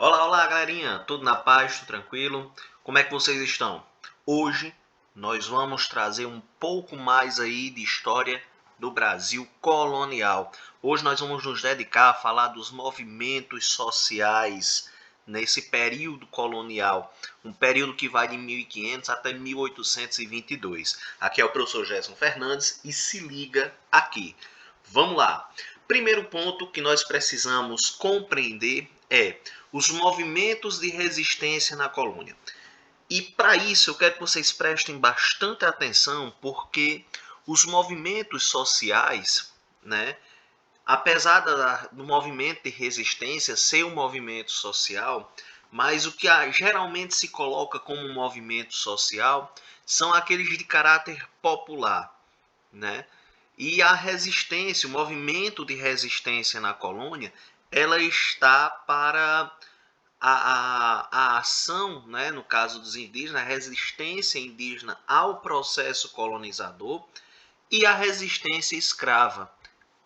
Olá, olá, galerinha! Tudo na paz, tudo tranquilo? Como é que vocês estão? Hoje nós vamos trazer um pouco mais aí de história do Brasil colonial. Hoje nós vamos nos dedicar a falar dos movimentos sociais nesse período colonial, um período que vai de 1500 até 1822. Aqui é o professor Gerson Fernandes e se liga aqui. Vamos lá. Primeiro ponto que nós precisamos compreender é os movimentos de resistência na colônia. E para isso eu quero que vocês prestem bastante atenção, porque os movimentos sociais, né, apesar do movimento de resistência ser um movimento social, mas o que geralmente se coloca como um movimento social são aqueles de caráter popular, né? E a resistência, o movimento de resistência na colônia, ela está para a ação, né, no caso dos indígenas, a resistência indígena ao processo colonizador e a resistência escrava,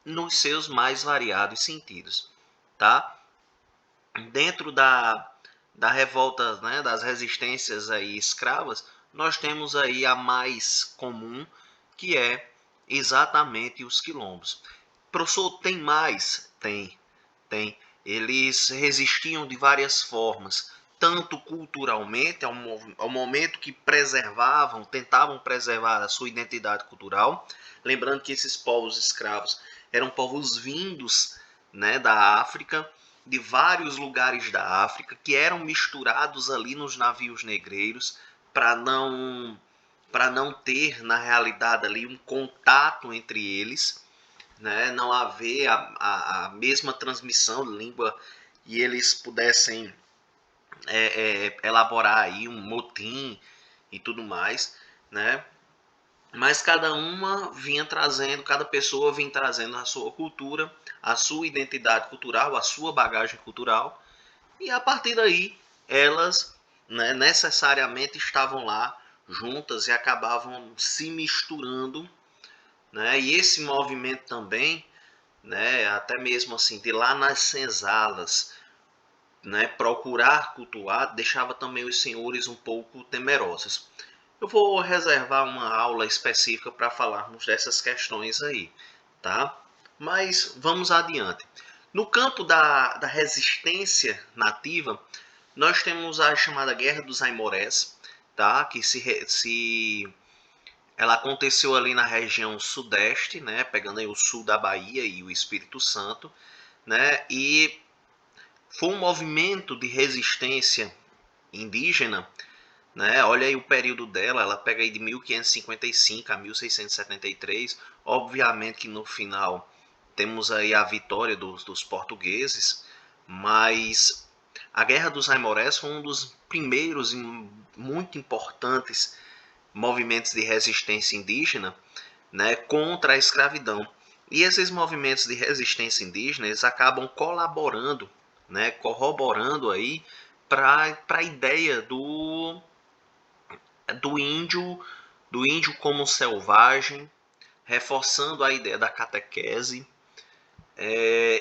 nos seus mais variados sentidos. Tá? Dentro da revolta, né, das resistências aí escravas, nós temos aí a mais comum, que é exatamente os quilombos. Professor, tem mais? Tem. Eles resistiam de várias formas, tanto culturalmente, ao momento que preservavam, tentavam preservar a sua identidade cultural. Lembrando que esses povos escravos eram povos vindos, né, da África, de vários lugares da África, que eram misturados ali nos navios negreiros para não ter, na realidade, ali um contato entre eles, né? Não haver a mesma transmissão de língua e eles pudessem elaborar aí um motim e tudo mais, né? Mas cada pessoa vinha trazendo a sua cultura, a sua identidade cultural, a sua bagagem cultural, e a partir daí elas, né, necessariamente estavam lá juntas e acabavam se misturando, né? E esse movimento também, né, até mesmo assim, de lá nas senzalas, né, procurar cultuar, deixava também os senhores um pouco temerosos. Eu vou reservar uma aula específica para falarmos dessas questões aí, tá? Mas vamos adiante. No campo da resistência nativa, nós temos a chamada Guerra dos Aimorés, tá? Que ela aconteceu ali na região sudeste, né? Pegando aí o sul da Bahia e o Espírito Santo, né? E foi um movimento de resistência indígena, né? Olha aí o período dela, ela pega aí de 1555 a 1673. Obviamente que no final temos aí a vitória dos portugueses, mas a Guerra dos Aimorés foi um dos primeiros e muito importantes movimentos de resistência indígena, né, contra a escravidão. E esses movimentos de resistência indígena eles acabam colaborando, né, corroborando aí para a ideia do índio, do índio como selvagem, reforçando a ideia da catequese,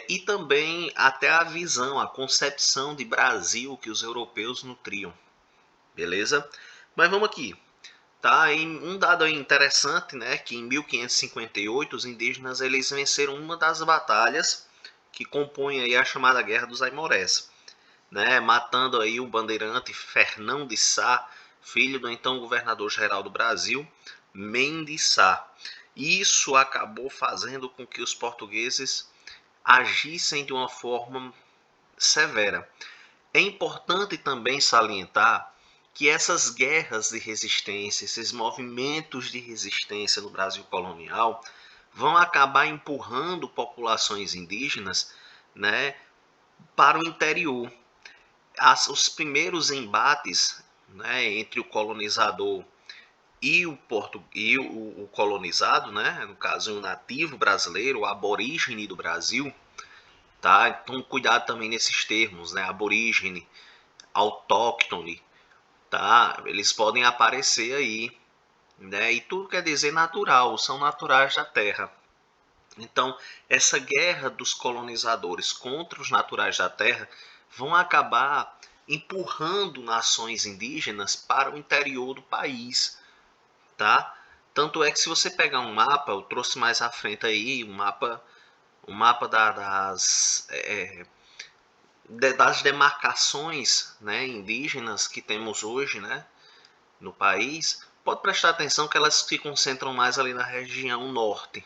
e também até a visão, a concepção de Brasil que os europeus nutriam. Beleza? Mas vamos aqui. Tá? E um dado interessante, né, que em 1558 os indígenas eles venceram uma das batalhas que compõem aí a chamada Guerra dos Aimorés, né, matando aí o bandeirante Fernão de Sá, filho do então governador-geral do Brasil, Mendes Sá. Isso acabou fazendo com que os portugueses agissem de uma forma severa. É importante também salientar que essas guerras de resistência, esses movimentos de resistência no Brasil colonial, vão acabar empurrando populações indígenas, né, para o interior. Os primeiros embates, né, entre o colonizador e o colonizado, né, no caso o nativo brasileiro, o aborígene do Brasil, tá? Então cuidado também nesses termos, né, aborígene, autóctone, tá? Eles podem aparecer aí, né? E tudo quer dizer natural, são naturais da terra. Então, essa guerra dos colonizadores contra os naturais da terra vão acabar empurrando nações indígenas para o interior do país, tá? Tanto é que se você pegar um mapa, eu trouxe mais à frente aí um mapa das demarcações, né, indígenas que temos hoje, né, no país. Pode prestar atenção que elas se concentram mais ali na região norte,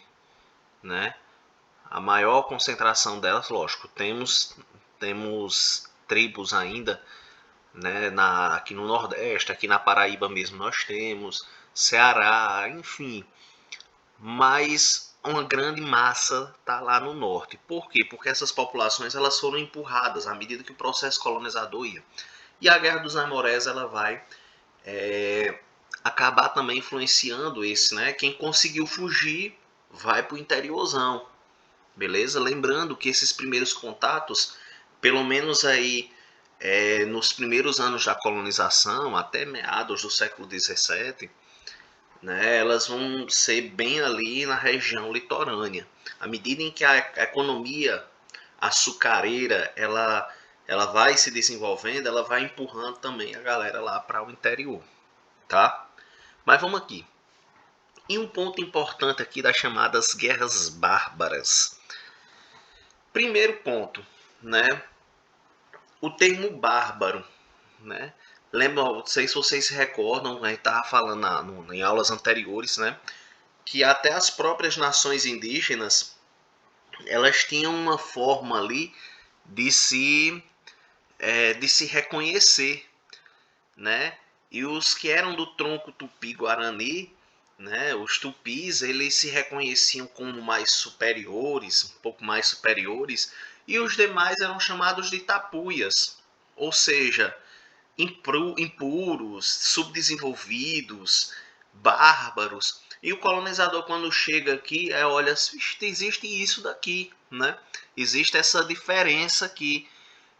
né? A maior concentração delas, lógico, temos tribos ainda, né, aqui no Nordeste, aqui na Paraíba mesmo nós temos, Ceará, enfim, mas uma grande massa está lá no norte. Por quê? Porque essas populações elas foram empurradas à medida que o processo colonizador ia. E a Guerra dos Amorés ela vai acabar também influenciando esse, né? Quem conseguiu fugir vai para o interiorzão, beleza? Lembrando que esses primeiros contatos, pelo menos aí nos primeiros anos da colonização, até meados do século XVII, né, elas vão ser bem ali na região litorânea. À medida em que a economia açucareira ela vai se desenvolvendo, ela vai empurrando também a galera lá para o interior, tá? Mas vamos aqui. E um ponto importante aqui das chamadas guerras bárbaras. Primeiro ponto, né? O termo bárbaro, né? Lembra, não sei se vocês se recordam, a gente estava falando em aulas anteriores, né? Que até as próprias nações indígenas elas tinham uma forma ali de se reconhecer, né? E os que eram do tronco tupi-guarani, né? Os tupis, eles se reconheciam como mais superiores, um pouco mais superiores, e os demais eram chamados de tapuias, ou seja, impuros, subdesenvolvidos, bárbaros. E o colonizador, quando chega aqui, olha, existe isso daqui, né? Existe essa diferença aqui.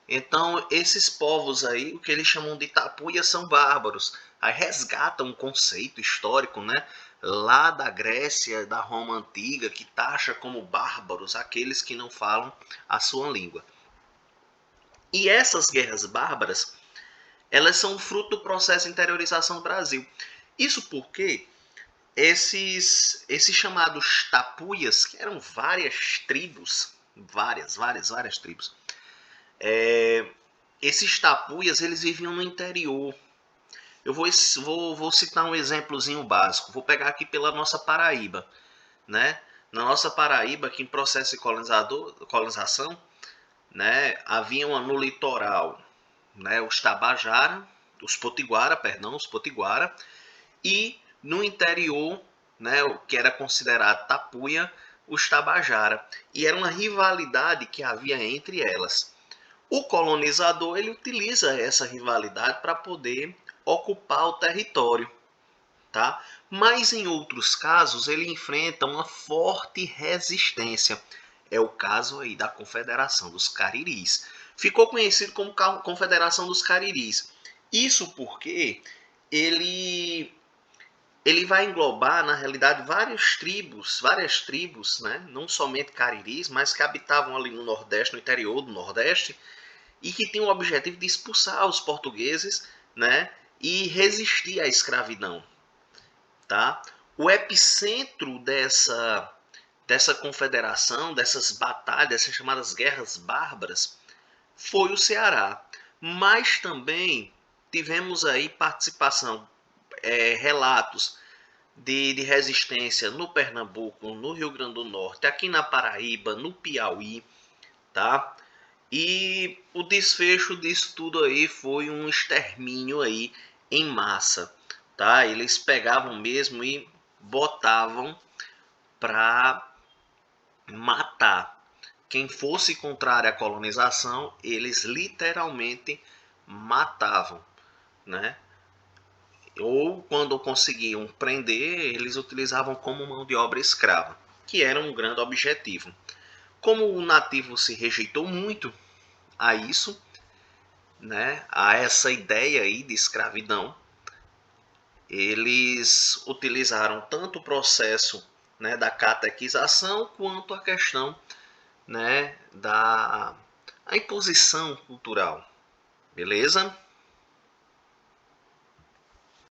Então, esses povos aí, o que eles chamam de tapuia, são bárbaros. Aí resgatam um conceito histórico, né? Lá da Grécia, da Roma Antiga, que taxa como bárbaros aqueles que não falam a sua língua. E essas guerras bárbaras, elas são fruto do processo de interiorização do Brasil. Isso porque esses chamados tapuias, que eram várias tribos, várias tribos, esses tapuias, eles viviam no interior. Eu vou citar um exemplozinho básico. Vou pegar aqui pela nossa Paraíba, né? Na nossa Paraíba, aqui em processo de colonização, né, havia no litoral, né, os Potiguara, e no interior, né, o que era considerado tapuia, os Tabajara. E era uma rivalidade que havia entre elas. O colonizador ele utiliza essa rivalidade para poder ocupar o território, tá? Mas em outros casos ele enfrenta uma forte resistência. É o caso aí da Confederação dos Cariris. Ficou conhecido como Confederação dos Cariris. Isso porque ele ele vai englobar, na realidade, várias tribos, né? Não somente cariris, mas que habitavam ali no Nordeste, no interior do Nordeste, e que tinham o objetivo de expulsar os portugueses, né? E resistir à escravidão, tá? O epicentro dessa confederação, dessas batalhas, dessas chamadas guerras bárbaras, foi o Ceará. Mas também tivemos aí participação, relatos de resistência no Pernambuco, no Rio Grande do Norte, aqui na Paraíba, no Piauí, tá? E o desfecho disso tudo aí foi um extermínio aí em massa, tá? Eles pegavam mesmo e botavam para matar. Quem fosse contrário à colonização, eles literalmente matavam, né? Ou quando conseguiam prender, eles utilizavam como mão de obra escrava, que era um grande objetivo. Como o nativo se rejeitou muito a isso, né, a essa ideia aí de escravidão, eles utilizaram tanto o processo, né, da catequização quanto a questão, né, a imposição cultural. Beleza?